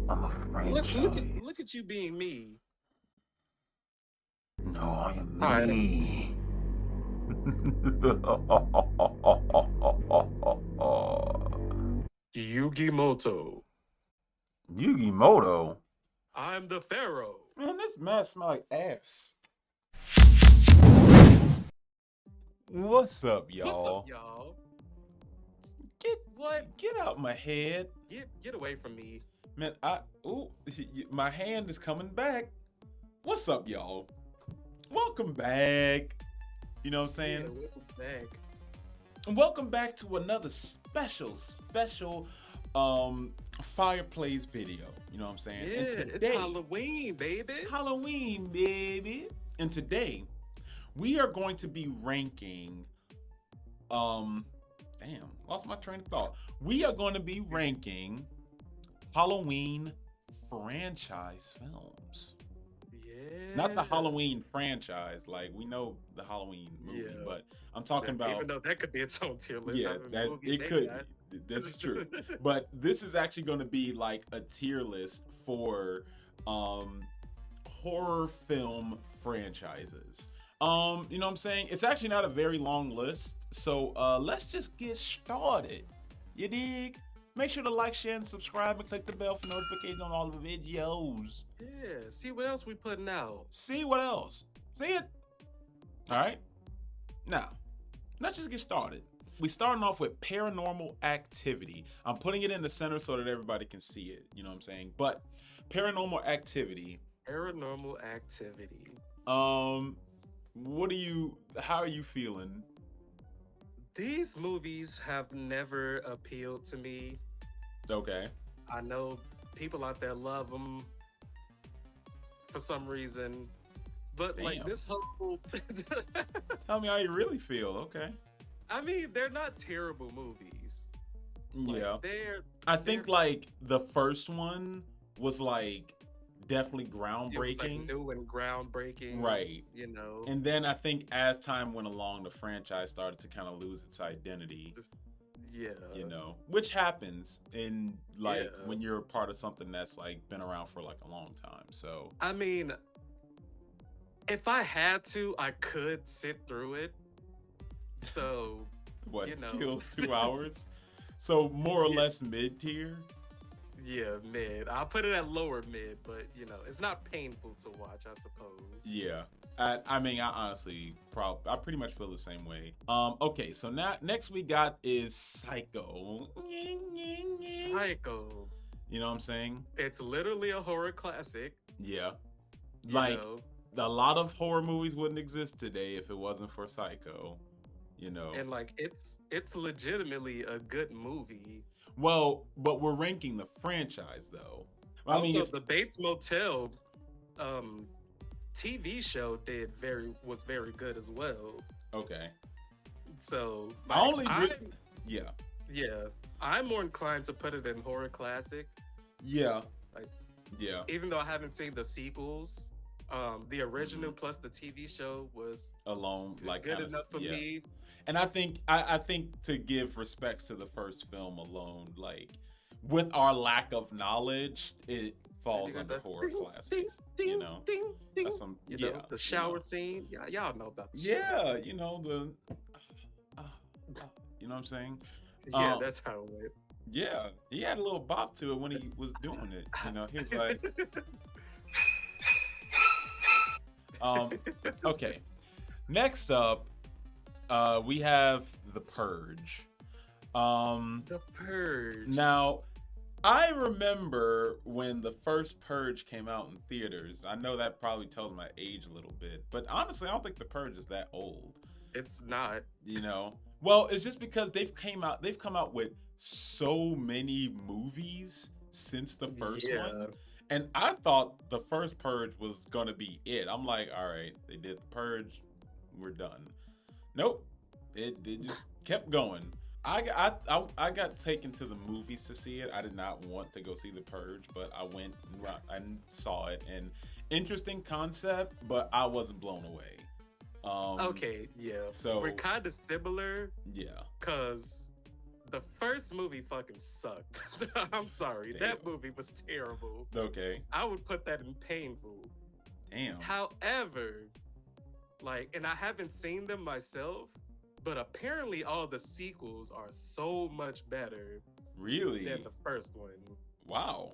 I'm a Look franchise. at you being me. No, I am All right. me. Yugi Moto. Yugi Moto? I'm the Pharaoh. Man, this mask smell like ass. What's up, What's up, y'all? y'all? Get What? get out my head. Get away from me. Man, ooh, my hand is coming back. What's up, y'all? Welcome back. You know what I'm Yeah, saying? welcome back. And welcome back to another special Fireplays video. You know what I'm saying? And Yeah, it's today, Halloween, baby. Halloween, baby. And today, we are going to be ranking damn, lost my train of thought. We are going to be ranking Halloween franchise films. Not the Yeah. Halloween franchise, like we know the Halloween movie, Yeah. but I'm talking about, Even though that could be its own tier list, how yeah, many that movies it they could got. be. This is true. But this is actually going to be like a tier list for um horror film franchises. You know what I'm saying? It's actually not a very long list. So let's just get started. You dig? Make sure to like, share, and subscribe and click the bell for notifications on all the videos. Yeah. See what else we putting out. See what else? See it? Alright. Now, let's just get started. We starting off with Paranormal Activity. I'm putting it in the center so that everybody can see it. You know what I'm saying? But Paranormal Activity. Paranormal Activity. How are you feeling? These movies have never appealed to me. Okay. I know people out there love them for some reason, but like Damn. this whole Tell me how you really feel. Okay. I mean, they're not terrible movies. Like, Yeah. I they're think like the first one was like definitely it was like groundbreaking. new and groundbreaking, Right. you know. And then I think as time went along, the franchise started to kind of lose its identity, Just yeah. which happens in like Yeah. when you're a part of something that's like been around for like a long time. So, I mean, if I had to, I could sit through it. So, what you know. kills 2 hours? So, more or Yeah. less mid tier. Yeah, mid. I'll put it at lower mid, but you know, it's not painful to watch, I suppose. Yeah. I mean, I honestly I pretty much feel the same way. Okay, so now next we got is Psycho. Psycho. You know what I'm saying? It's literally a horror classic. Yeah. You Like know, a lot of horror movies wouldn't exist today if it wasn't for Psycho. You know. and like it's legitimately a good movie. Well, but we're ranking the franchise though. I mean, Also, it's the Bates Motel um TV show was very good as well. okay. So I like only yeah. yeah, I'm more inclined to put it in horror classic. Yeah. Like Yeah. even though I haven't seen the sequels, the original plus the TV show was Alone, like good kinda, enough for yeah. me. And I think to give respects to the first film alone, like with our lack of knowledge, it falls got under the horror ding, classics. ding, You know, ding, ding. that's some You yeah. know, the you shower know. scene. Yeah, y'all know about the shower Yeah, scene. you know the, uh, you know what I'm saying? Yeah, Um, that's how it went. yeah, he had a little bop to it when he was doing it. You know, he was like, okay. Next up, we have The Purge. The Purge. Now, I remember when the first Purge came out in theaters. I know that probably tells my age a little bit, but honestly, I don't think The Purge is that old. It's not. You know, well, it's just because they've come out with so many movies since the first Yeah. one, and I thought the first Purge was gonna be it. I'm like, all right, they did the Purge, we're done. Nope, it just kept going. I got taken to the movies to see it. I did not want to go see The Purge, but I went and saw it. And interesting concept, but I wasn't blown away. Okay, yeah. So we're kind of similar yeah, because The first movie fucking sucked. I'm sorry. Damn. That movie was terrible. Okay. I would put that in painful. Damn. However, like, and I haven't seen them myself, but apparently all the sequels are so much better Really? than the first one. Wow.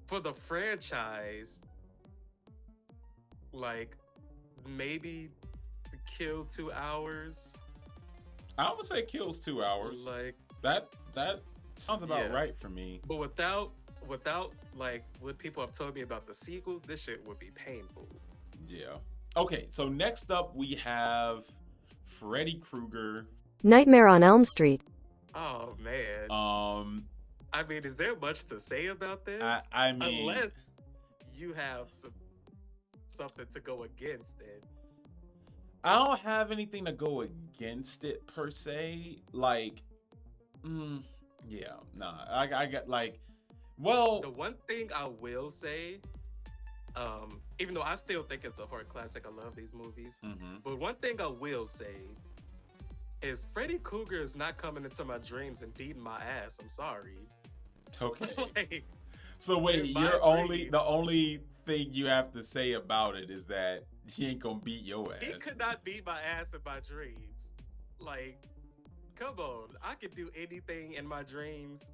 For the franchise, like, maybe kill 2 hours. I would say kills 2 hours. Like, that sounds about Yeah. right for me. but without like what people have told me about the sequels, this shit would be painful. Yeah. Okay, so next up we have Freddy Krueger. Nightmare on Elm Street. Oh man. I I mean, is there much to say about this? I mean, Unless you have something to go against it. I don't have anything to go against it per se. Like, yeah, nah. I got like, well, The one thing I will say, even though I still think it's a horror classic, I love these movies. mhm. But one thing I will say is Freddy Krueger is not coming into my dreams and beating my ass. I'm sorry. Okay. Like, So wait, in my the only thing you have to say about it is that he ain't gonna beat your he ass. could not beat my ass in my dreams. Like, come on. I could do anything in my dreams.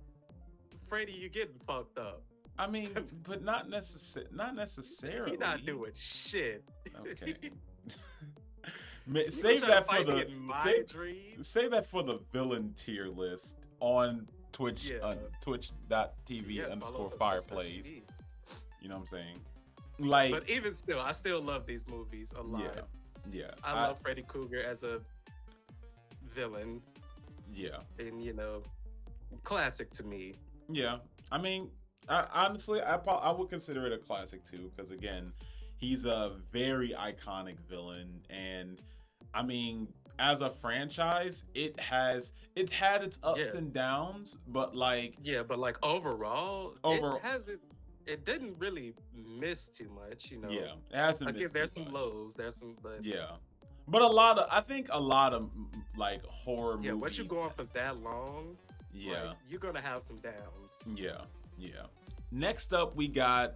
Freddy, you're getting fucked up. I mean, but not necessarily. He not doing shit. Okay. You Save gonna that try for to fight me the in my dreams. save that for the villain tier list on Twitch, Yeah. twitch.tv Yes, underscore follow us on Fireplays. twitch.tv. You know what I'm saying? Like, But even still, I still love these movies a lot. yeah, I love Freddy Krueger as a villain, yeah, and classic to me. yeah. I mean, honestly, I would consider it a classic too, because again, he's a very iconic villain, and I mean, as a franchise, it's had its ups Yeah. and downs, but like, Yeah, but like overall, it didn't really miss too much. yeah, it hasn't Again, missed there's too some much. lows, but Yeah, but I think a lot of like horror yeah, movies. once you go on for that long, Yeah, like, you're gonna have some downs. yeah, yeah. Next up, we got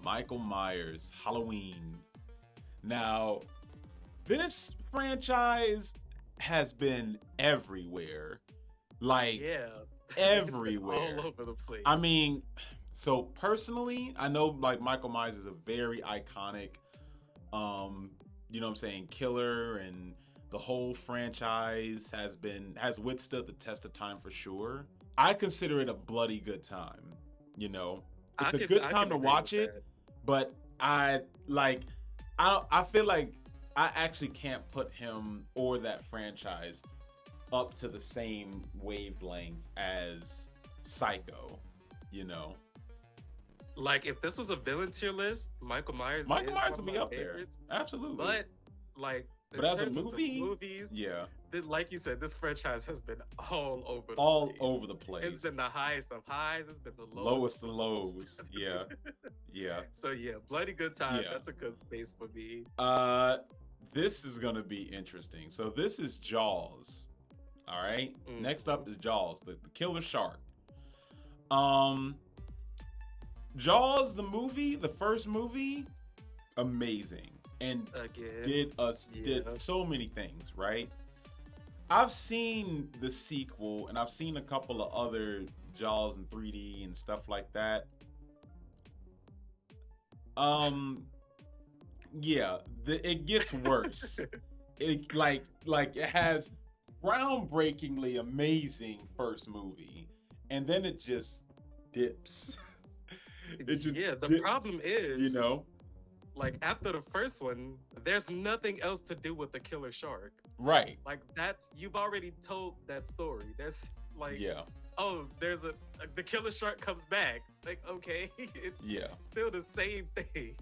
Michael Myers, Halloween. Now, this franchise has been everywhere. Like, Yeah, everywhere. all over the place. I mean, so personally, I know like Michael Myers is a very iconic, you know what I'm saying, killer, and the whole franchise has withstood the test of time for sure. I consider it a bloody good time. It's a good time to watch it, but I feel like I actually can't put him or that franchise up to the same wavelength as Psycho, Like, if this was a villain tier list, Michael Myers would one of be my up favorites. there. Absolutely. But like, in But as a terms of the movie, movies, yeah, like you said, this franchise has been all over the place. place. It's been the highest of highs. It's been the Lowest of lows. lows. Yeah. Yeah. So yeah, bloody good time. Yeah. That's a good space for me. This is gonna be interesting. So this is Jaws. All right. Mhm. Next up is Jaws, the killer shark. Jaws, the movie, the first movie, amazing, and Again, did so many things, right? I've seen the sequel, and I've seen a couple of other Jaws in 3D and stuff like that. Yeah, it gets worse. It like it has groundbreakingly amazing first movie, and then it just dips. It just the dips, problem is, like, after the first one, there's nothing else to do with the killer shark. right? Like, you've already told that story. There's like, Yeah, oh, there's the killer shark comes back. Like, okay, it's yeah, still the same thing.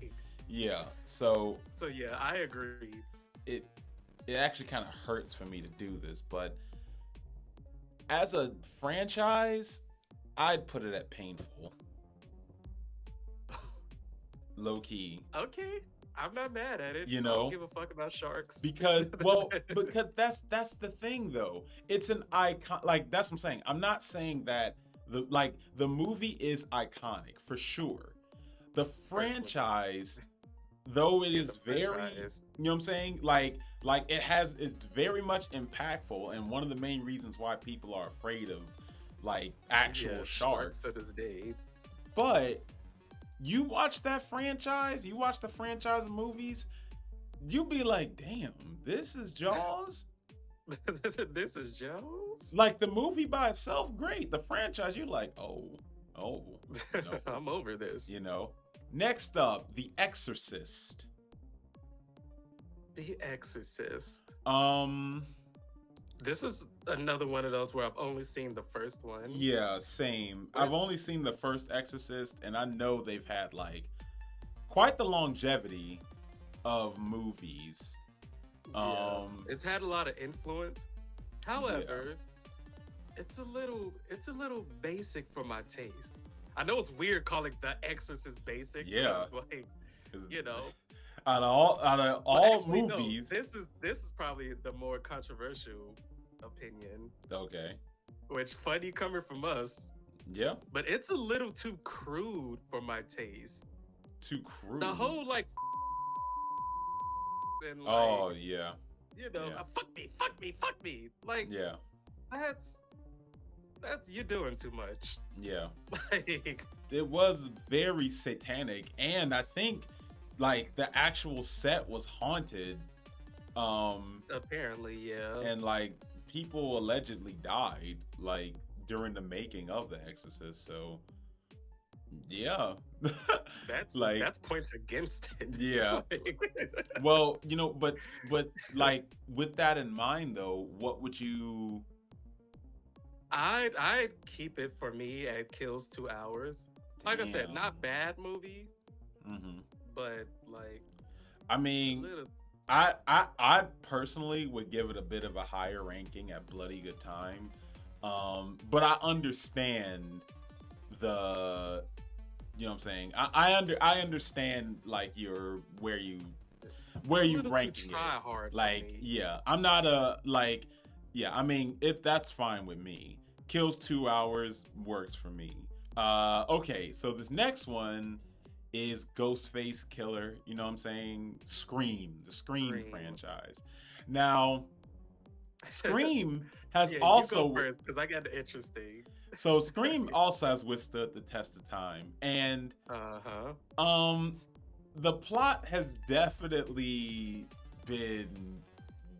yeah. So So yeah, I agree. it actually kind of hurts for me to do this, but as a franchise, I'd put it at painful. Low key. Okay, I'm not mad at it. You I don't know, give a fuck about sharks. because that's the thing though. It's an icon. Like that's what I'm saying. I'm not saying that the movie is iconic for sure. The franchise, though it Yeah, is the very, franchise. you know what I'm saying? Like it's very much impactful, and one of the main reasons why people are afraid of like actual Yeah, sharks. to this day. But you watch that franchise, you watch the franchise of movies, you be like, damn, this is Jaws. This is Joe's. Like the movie by itself, great. The franchise, you're like, oh, no. I'm over this. You know. Next up, The Exorcist. The Exorcist. Um, This is another one of those where I've only seen the first one. yeah, same. I've only seen the first Exorcist, and I know they've had like quite the longevity of movies. It's had a lot of influence. However, it's a little basic for my taste. I know it's weird calling The Exorcist basic. Yeah. Like, you know. Out of all But actually, movies. no, this is probably the more controversial opinion. Okay. Which funny coming from us, Yeah. but it's a little too crude for my taste. Too crude. The whole like and like, Oh yeah. you know, yeah. fuck me. Like Yeah. that's you're doing too much. Yeah. Like It was very satanic, and I think like the actual set was haunted. apparently, yeah. And like people allegedly died like during the making of The Exorcist. So yeah. That's points against it. Yeah. Like, Well, you know, but like with that in mind though, what would you I'd keep it for me at kills 2 hours. Like I said, Damn. not bad movie, Mhm. but like I mean, little I personally would give it a bit of a higher ranking at Bloody Good Time. But I understand the, you know what I'm saying? I understand like where you little ranking too it. try hard for Like, me. yeah, I'm not a like, yeah, I mean, if that's fine with me. Kills 2 hours works for me. Okay, so this next one is Ghostface Killer, you know what I'm saying? Scream, the Scream franchise. Now, Scream has Yeah, also you go first because I got the interesting. so Scream also has withstood the test of time, and the plot has definitely been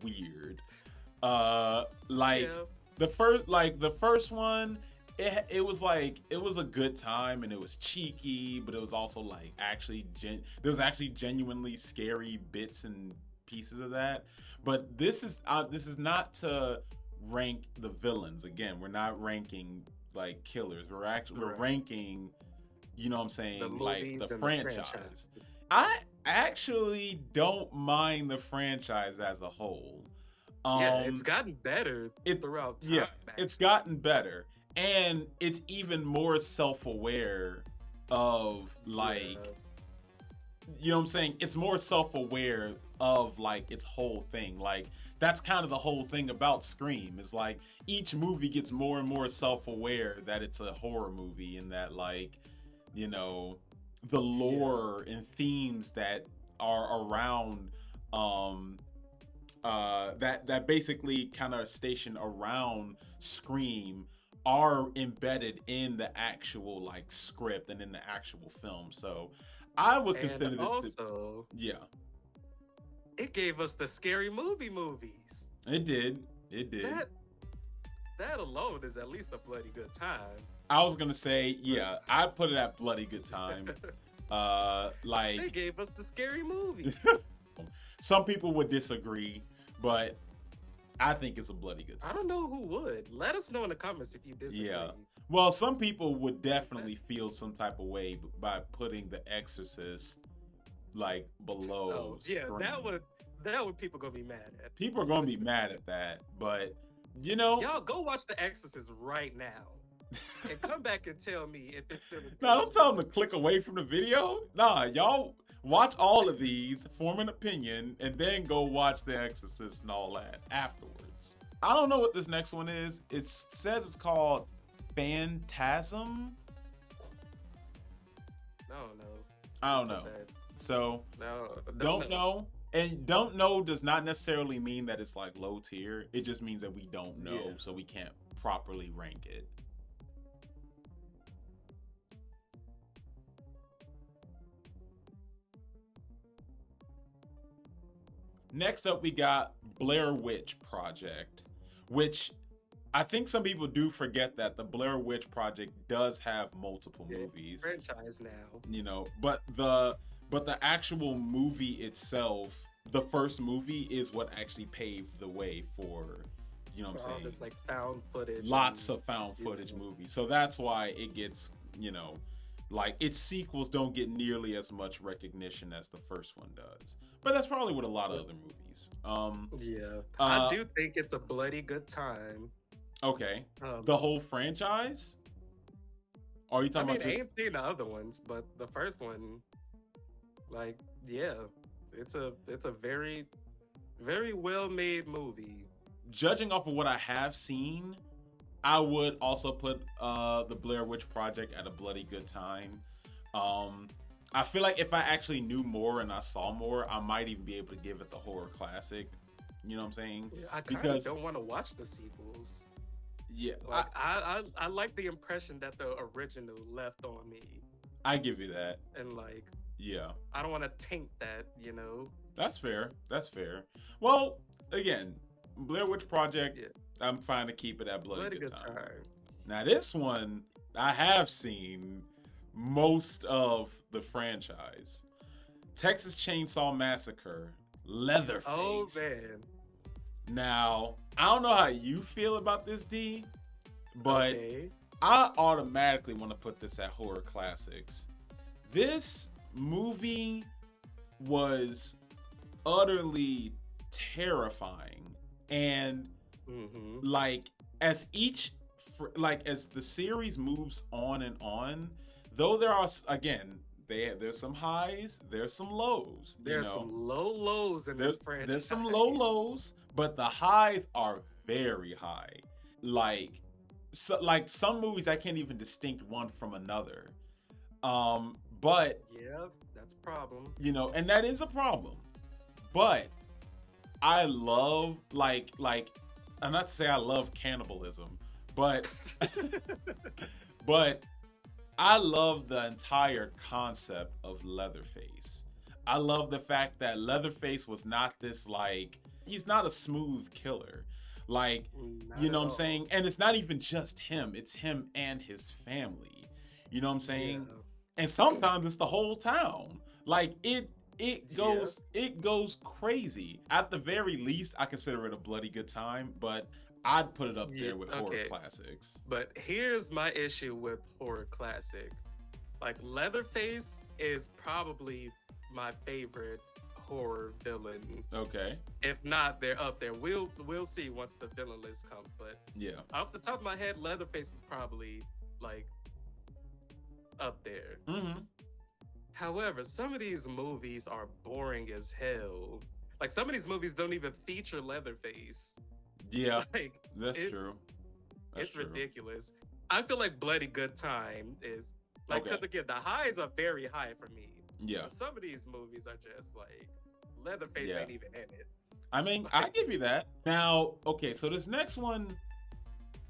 weird. Like Yeah. the first one, it was like it was a good time and it was cheeky, but it was also like there was actually genuinely scary bits and pieces of that. But this is not to rank the villains. Again, we're not ranking like killers. We're ranking, you know what I'm saying, The like movies the and franchise. I actually don't mind the franchise as a whole. Yeah, it's gotten better throughout time. Yeah, it's gotten better. And it's even more self-aware of like, you know what I'm saying? It's more self-aware of like its whole thing. Like that's kind of the whole thing about Scream is like each movie gets more and more self-aware that it's a horror movie and that like, you know, the lore and themes that are around that basically kind of station around Scream are embedded in the actual like script and in the actual film. So I would consider this also it gave us the scary movies. It did. That alone is at least a bloody good time. I was gonna say, yeah, I put it at bloody good time. Like they gave us the scary movie. Some people would disagree, but I think it's a bloody good time. I don't know who would. Let us know in the comments if you disagree. Yeah. Well, some people would definitely feel some type of way by putting The Exorcist like below. Yeah, Scream. that would people gonna be mad at. People are gonna be mad at that, but you know, y'all go watch The Exorcist right now and come back and tell me if it's still. No, don't tell them to click away from the video. Nah, y'all Watch all of these, form an opinion, and then go watch The Exorcist and all that afterwards. I don't know what this next one is. It says it's called Phantasm. No. I don't know. So No, don't know. And don't know does not necessarily mean that it's like low tier. It just means that we don't know, so we can't properly rank it. Next up, we got Blair Witch Project, which I think some people do forget that the Blair Witch Project does have multiple movies. Franchise now. You know, but the actual movie itself, the first movie is what actually paved the way for, you know what I'm saying? This like found footage. Lots of found footage movies. So that's why it gets, you know, like its sequels don't get nearly as much recognition as the first one does. But that's probably with a lot of other movies. I do think it's a bloody good time. Okay. The whole franchise? Or are you talking about just... I ain't seen the other ones, but the first one, like, yeah, it's a very, very well made movie. Judging off of what I have seen, I would also put the Blair Witch Project at a bloody good time. I feel like if I actually knew more and I saw more, I might even be able to give it the horror classic. You know what I'm saying? Yeah, I kind of don't want to watch the sequels. Yeah, like, I like the impression that the original left on me. I give you that. And like, yeah, I don't want to taint that, you know. That's fair. That's fair. Well, again, Blair Witch Project, I'm trying to keep it at bloody good time. Now this one, I have seen most of the franchise. Texas Chainsaw Massacre, Leatherface. Oh man. Now, I don't know how you feel about this, D, but I automatically want to put this at horror classics. This movie was utterly terrifying, and like as the series moves on and on, though there are, again, there's some highs, there's some lows. There's some low lows in this franchise. There's some low lows, but the highs are very high. Like some movies I can't even distinct one from another. But yeah, that's a problem. You know, and that is a problem. But I love like I'm not to say I love cannibalism, but but I love the entire concept of Leatherface. I love the fact that Leatherface was not this, like, he's not a smooth killer. Like, you know what I'm saying? And it's not even just him. It's him and his family. You know what I'm saying? Yeah. And sometimes it's the whole town. Like, it goes crazy. At the very least, I consider it a bloody good time, but I'd put it up there with horror classics. But here's my issue with horror classic. Like, Leatherface is probably my favorite horror villain. Okay. If not, they're up there. We'll see once the villain list comes. But yeah, off the top of my head, Leatherface is probably like up there. Mm-hmm. However, some of these movies are boring as hell. Like, some of these movies don't even feature Leatherface. Yeah, like, that's true. It's ridiculous. I feel like Bloody Good Time is like, because again, the highs are very high for me. Yeah. But some of these movies are just like, Leatherface ain't even in it. I mean, like, I give you that. Now, okay, so this next one,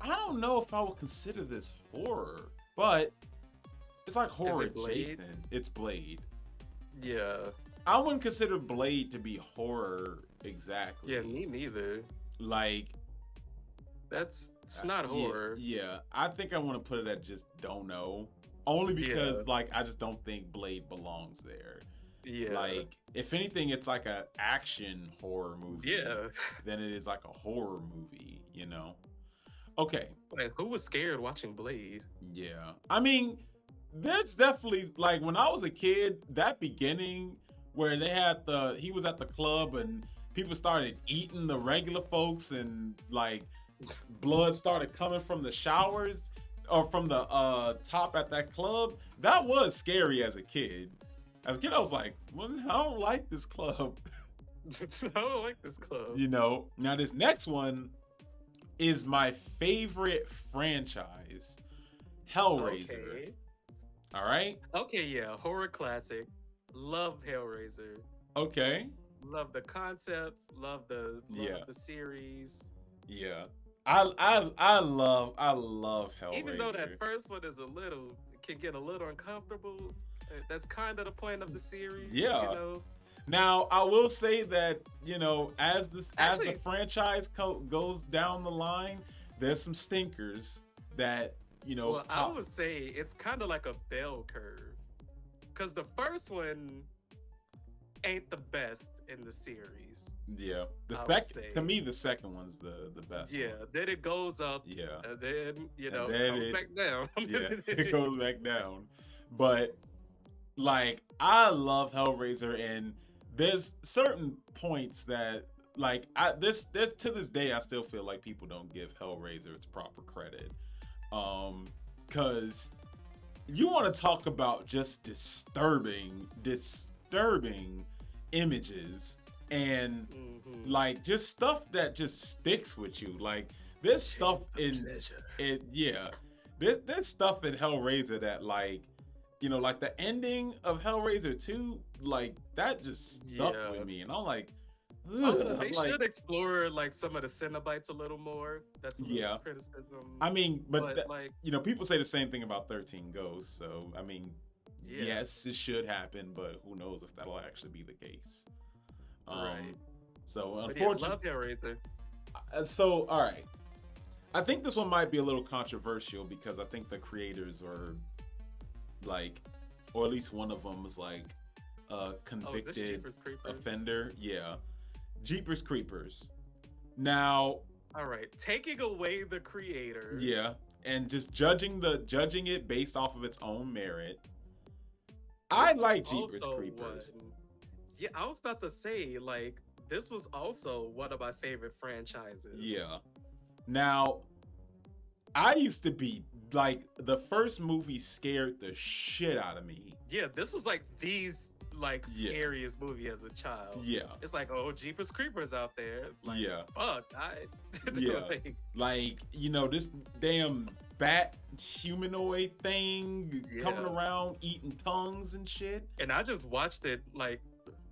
I don't know if I would consider this horror, but it's like horror adjacent. It's Blade. Yeah. I wouldn't consider Blade to be horror exactly. Yeah, me neither. Like, it's not horror. Yeah, I think I want to put it at just don't know. Only because, like, I just don't think Blade belongs there. Yeah. Like, if anything, it's like a action horror movie. Yeah. Than it is like a horror movie, you know? Okay. Like, who was scared watching Blade? Yeah. I mean, there's definitely, like, when I was a kid, that beginning where they had he was at the club and people started eating the regular folks and, like, blood started coming from the showers or from the top at that club, that was scary as a kid. As a kid, I was like, well, I don't like this club. I don't like this club. You know, now this next one is my favorite franchise, Hellraiser. Okay. All right. Okay, yeah, horror classic. Love Hellraiser. Okay. Love the concepts. Love the series. Yeah. I love Hellraiser. Even though that first one is can get a little uncomfortable. That's kind of the point of the series. Yeah. You know? Now I will say that, you know, as the franchise goes down the line, there's some stinkers that, you know. Well, I would say it's kind of like a bell curve, because the first one ain't the best in the series. Yeah, to me the second one's the best. Yeah, one. Then it goes up. Yeah, and then it comes back down. Yeah, it goes back down. But like, I love Hellraiser, and there's certain points that, like, there's to this day I still feel like people don't give Hellraiser its proper credit, because you want to talk about just disturbing images and like just stuff that just sticks with you. Like, there's stuff there's stuff in Hellraiser that, like, you know, like the ending of Hellraiser 2, like that just stuck with me, and I'm like, also, they should explore like some of the Cenobites a little more. That's a little criticism. I mean, but like, you know, people say the same thing about 13 Ghosts, so I mean, yes, it should happen, but who knows if that'll actually be the case. Right. So unfortunately, love Hellraiser. So all right, I think this one might be a little controversial because I think the creators are like, or at least one of them is like a convicted offender. Yeah, Jeepers Creepers. Now, all right, taking away the creator. Yeah, and just judging it based off of its own merit. I like Jeepers Creepers. Yeah, I was about to say, like, this was also one of my favorite franchises. Yeah. Now, I used to be like, the first movie scared the shit out of me. Yeah, this was like scariest movie as a child. Yeah. It's like, oh, Jeepers Creepers out there. Like, fuck, like, you know, this damn bat humanoid thing coming around eating tongues and shit. And I just watched it like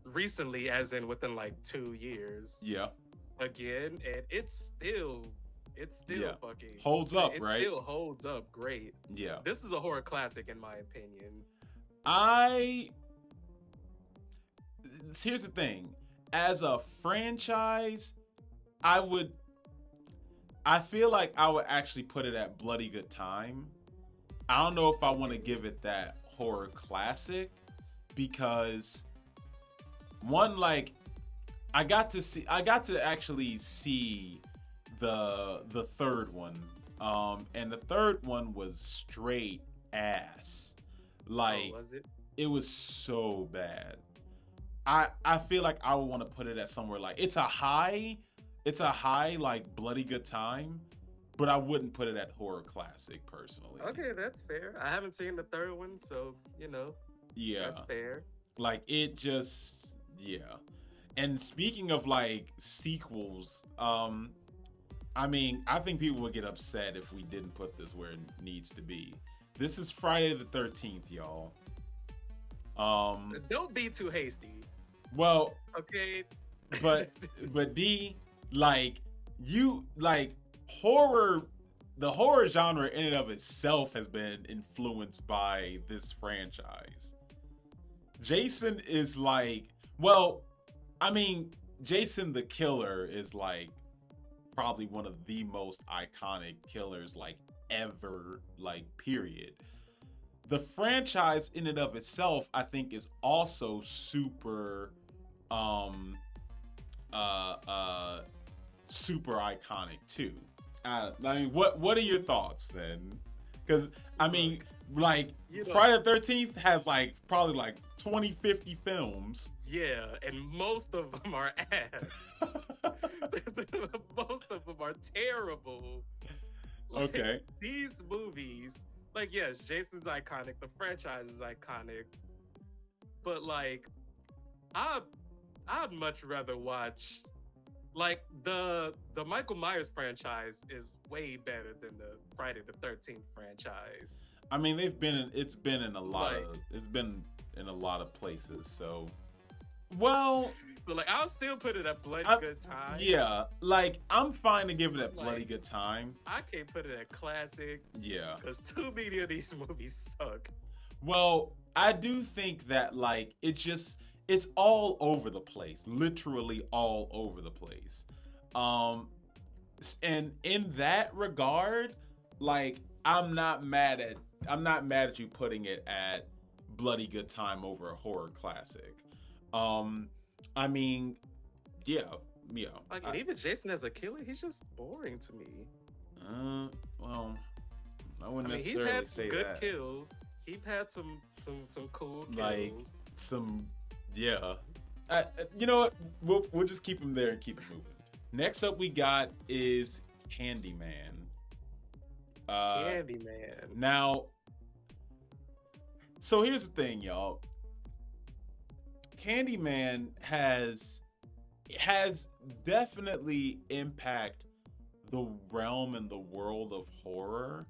recently, as in within like 2 years. Yeah. Again, and it's still fucking holds up, right? It still holds up great. Yeah. This is a horror classic in my opinion. Here's the thing. As a franchise, I feel like I would actually put it at Bloody Good Time. I don't know if I want to give it that horror classic, because one, like, I got to actually see the third one, and the third one was straight ass. Like, was it? It was so bad. I feel like I would want to put it at somewhere like, it's a high like Bloody Good Time, but I wouldn't put it at horror classic personally. Okay, that's fair. I haven't seen the third one, so, you know. Yeah, that's fair. Like, it just, yeah. And speaking of like sequels, I mean, I think people would get upset if we didn't put this where it needs to be. This is Friday the 13th, y'all. Don't be too hasty. Well, okay. but D, like, you, like, the horror genre in and of itself has been influenced by this franchise. Jason is like, well, I mean, Jason the Killer is like probably one of the most iconic killers like ever, like, period. The franchise in and of itself, I think, is also super super iconic too. I mean, what are your thoughts then? Because I mean, like, Friday the 13th has like probably like 20-50 films. Yeah, and most of them are ass. Most of them are terrible. Like, okay. These movies, like, yes, Jason's iconic. The franchise is iconic. but like, I I'd much rather watch like the Michael Myers franchise is way better than the Friday the 13th franchise. I mean, it's been in a lot Like, of it's been in a lot of places. So, well, but like I'll still put it at bloody good time. yeah, like I'm fine to give it a bloody Like, good time. I can't put it at classic Yeah. because too many of these movies suck. Well, I do think that like it's all over the place, literally all over the place. And in that regard, like I'm not mad at you putting it at bloody good time over a horror classic. I mean, yeah, yeah. Like, and even Jason as a killer, he's just boring to me. Well, I wouldn't I mean, he's necessarily had some say good that. kills. He's had some cool kills. Like some, yeah. You know what? We'll just keep him there and keep it moving. Next up, we got is Candyman. Candyman. Now, so here's the thing, y'all. Candyman has definitely impact the realm and the world of horror,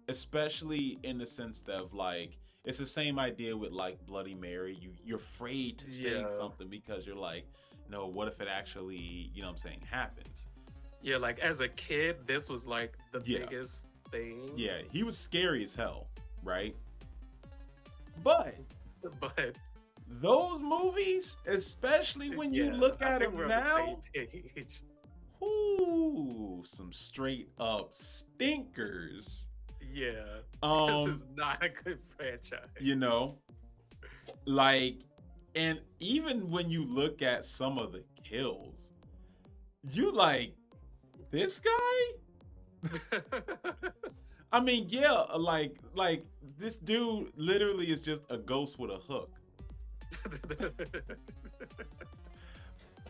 especially in the sense that like it's the same idea with like Bloody Mary. You're afraid to say something because you're like, no, what if it actually, you know what I'm saying, happens? Yeah, like as a kid, this was like the biggest thing. Yeah, he was scary as hell, right? But those movies, especially when you look at them now, ooh, some straight up stinkers. Yeah. This is not a good franchise. You know, like, and even when you look at some of the kills, you like, this guy? I mean, yeah, like this dude literally is just a ghost with a hook.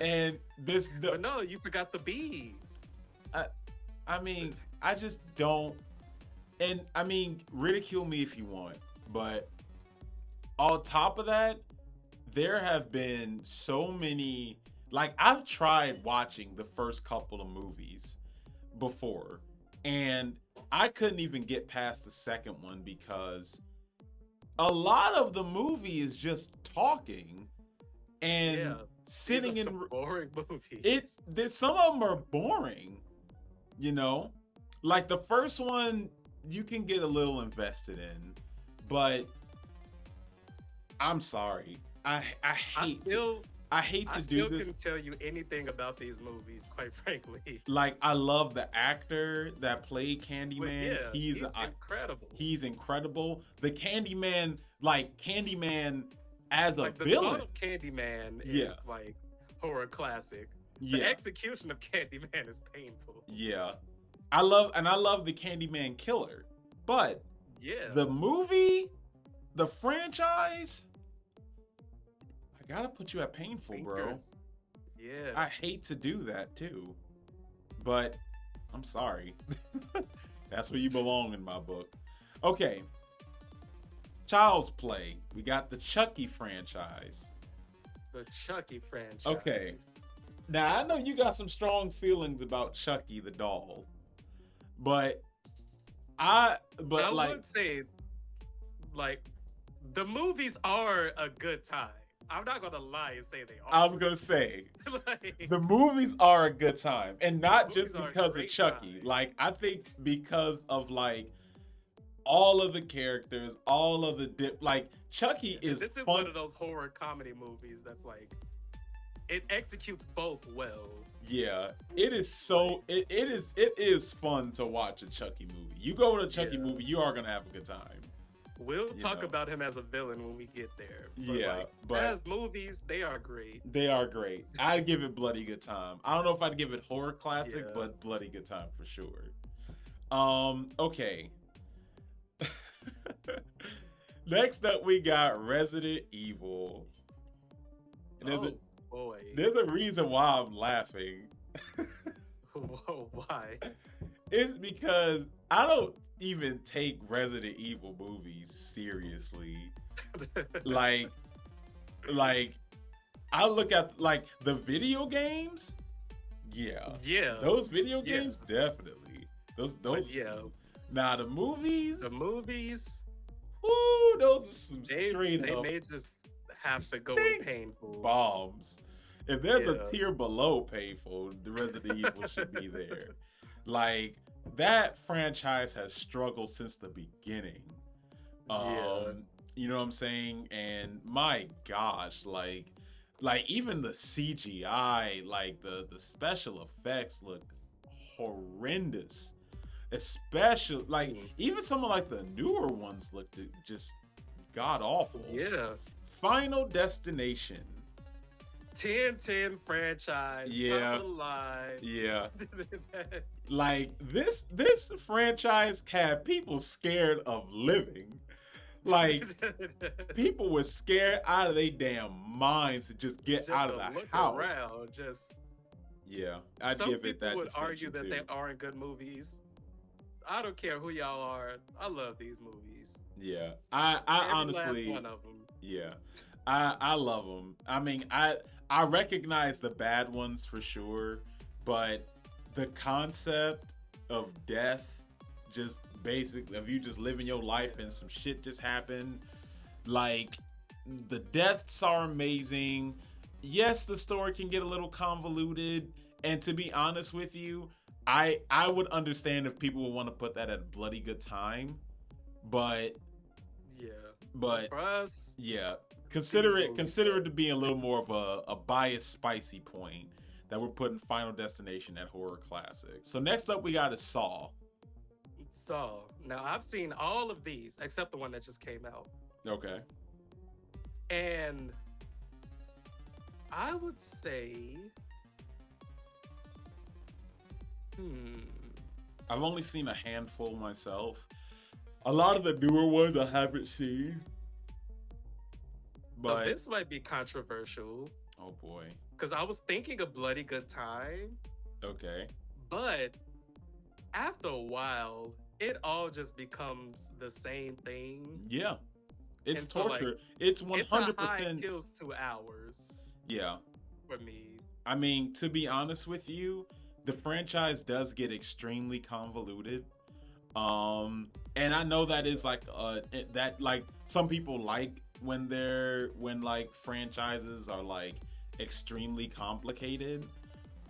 And but no, you forgot the bees. I mean, I just don't. And I mean, ridicule me if you want, but on top of that, there have been so many. Like, I've tried watching the first couple of movies before, and I couldn't even get past the second one because a lot of the movie is just talking and sitting in boring movies. Some of them are boring, you know. Like the first one, you can get a little invested in, but I'm sorry, I hate to do this. I still couldn't tell you anything about these movies, quite frankly. Like, I love the actor that played Candyman. He's incredible. He's incredible. The Candyman, like Candyman as a like the villain. thought of Candyman is like horror classic. The execution of Candyman is painful. Yeah. I love the Candyman killer. But the movie, the franchise, I gotta put you at painful, bro. Yeah. I hate to do that too, but I'm sorry. That's where you belong in my book. Okay. Child's Play. We got the Chucky franchise. The Chucky franchise. Okay. Now, I know you got some strong feelings about Chucky the doll, but I would say, like, the movies are a good time. I'm not gonna lie and say they are. I was gonna say like, the movies are a good time, and not just because of Chucky. Time. Like, I think because of like all of the characters, all of the like Chucky is. This is one of those horror comedy movies that's like it executes both well. Yeah, it is so it is fun to watch a Chucky movie. You go to a Chucky movie, you are gonna have a good time. We'll talk about him as a villain when we get there. But but as movies, they are great. They are great. I'd give it bloody good time. I don't know if I'd give it horror classic, but bloody good time for sure. Okay. Next up, we got Resident Evil. And there's a reason why I'm laughing. Whoa, why? It's because I don't even take Resident Evil movies seriously. Like, Like, I look at like the video games. Yeah. Those video games definitely. Those. Yeah. Now the movies. The movies. Ooh, those are some They up may just have to go with painful bombs. If there's a tier below painful, the Resident Evil should be there. Like, that franchise has struggled since the beginning. You know what I'm saying? And my gosh, like even the CGI, like the special effects look horrendous. Especially like even some of like the newer ones looked just god awful. Yeah. Final Destination. 10/10 franchise. Yeah. Top of the line. Yeah. Like this franchise had people scared of living. Like people were scared out of their damn minds to just get out of the house. Around, I'd give it that. Some people would argue that they aren't good movies. I don't care who y'all are. I love these movies. Yeah, I honestly, last one of them. Yeah, I love them. I mean, I recognize the bad ones for sure, but the concept of death, just basically of you just living your life and some shit just happened, like the deaths are amazing. Yes, the story can get a little convoluted, and to be honest with you, I would understand if people would want to put that at a bloody good time, but for us, consider it to be a little more of a biased spicy point that we're putting Final Destination at horror classic. So next up we got is Saw. Now I've seen all of these except the one that just came out. Okay. And I would say I've only seen a handful myself. A lot of the newer ones I haven't seen. But this might be controversial. Oh boy. Because I was thinking of Bloody Good Time. Okay. But after a while, it all just becomes the same thing. Yeah. It's and torture. So, like, it's 100%. It's a high kills 2 hours. Yeah. For me. I mean, to be honest with you, the franchise does get extremely convoluted. And I know that is like that like some people like when like franchises are like extremely complicated.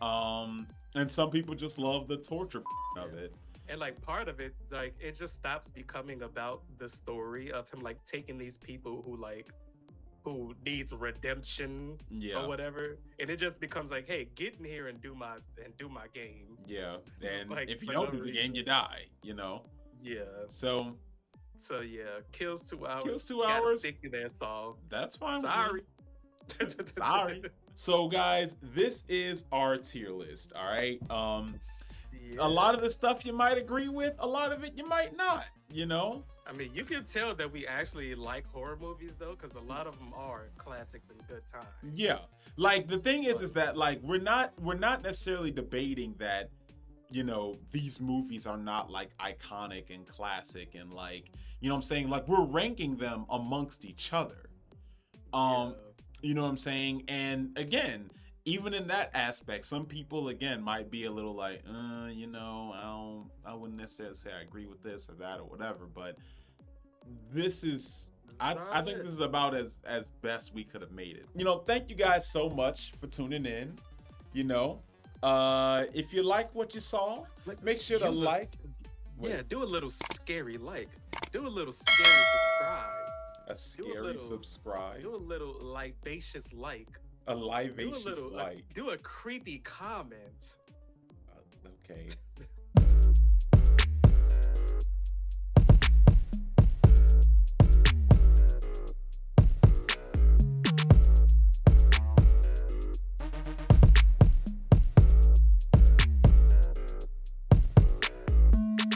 And some people just love the torture of it. And like part of it, like it just stops becoming about the story of him like taking these people who needs redemption or whatever, and it just becomes like, hey, get in here and do my game. Yeah, and like, if you don't do the game, you die. You know. Yeah. So yeah, kills 2 hours. Kills 2 hours. Stick to that song. That's fine. Sorry. Sorry. So guys, this is our tier list. All right. A lot of the stuff you might agree with, a lot of it you might not. You know. I mean, you can tell that we actually like horror movies though, because a lot of them are classics and good times. Yeah, like the thing is that like we're not necessarily debating that, you know, these movies are not like iconic and classic and like, you know what I'm saying, like we're ranking them amongst each other. You know what I'm saying, and again, even in that aspect, some people again might be a little like, you know, I wouldn't necessarily say I agree with this or that or whatever, but this is I think this is about as best we could have made it. You know, thank you guys so much for tuning in. You know, if you like what you saw, make sure to like. Do a little scary like. Do a little scary subscribe. A scary subscribe. Do a little libacious like. A libacious like. Do a creepy comment. Okay.